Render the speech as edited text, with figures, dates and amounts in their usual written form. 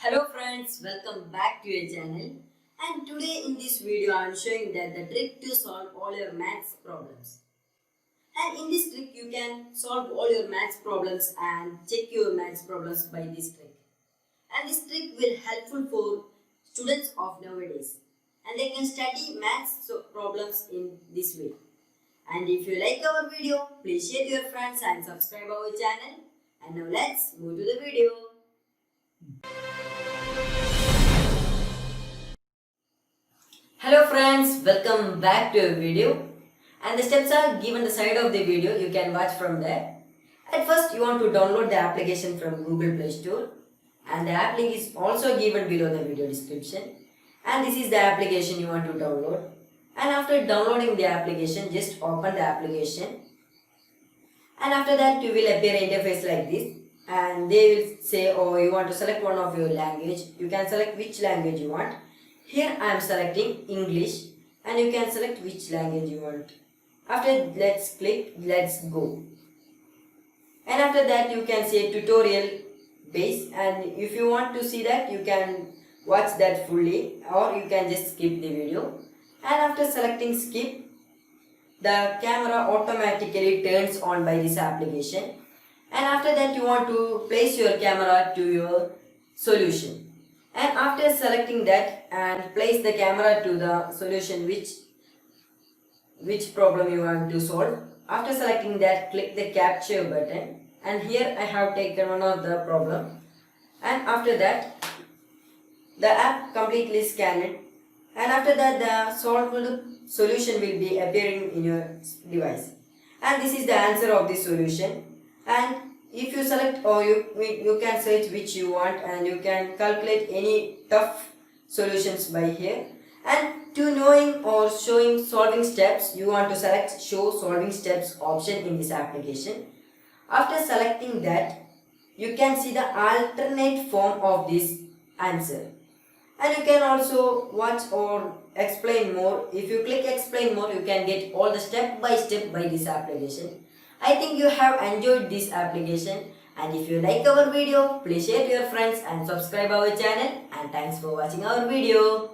Hello friends, welcome back to your channel. And today in this video I am showing that the trick to solve all your maths problems. And in this trick you can solve all your maths problems and check your maths problems by this trick. And this trick will helpful for students of nowadays. And they can study maths problems in this way. And if you like our video, please share to your friends and subscribe our channel. And now let's move to the video. Hello friends, welcome back to a video, and the steps are given the side of the video. You can watch from there. At first you want to download the application from Google Play Store, and the app link is also given below the video description, and this is the application you want to download. And after downloading the application, just open the application, and after that you will appear interface like this, and they will say, oh, you want to select one of your language. You can select which language you want. Here I am selecting English, and you can select which language you want. After let's click let's go, and after that you can see tutorial base, and if you want to see that you can watch that fully, or you can just skip the video. And after selecting skip, the camera automatically turns on by this application, and after that you want to place your camera to your solution. And after selecting that and place the camera to the solution which problem you want to solve. After selecting that, click the capture button, and here I have taken one of the problem, and after that the app completely scanned it, and after that the solved solution will be appearing in your device, and this is the answer of the solution. And if you select, or you can search which you want, and you can calculate any tough solutions by here. And to knowing or showing solving steps, you want to select show solving steps option in this application. After selecting that, you can see the alternate form of this answer, and you can also watch or explain more. If you click explain more, you can get all the step by step by this application. I think you have enjoyed this application, and if you like our video, please share to your friends and subscribe our channel, and thanks for watching our video.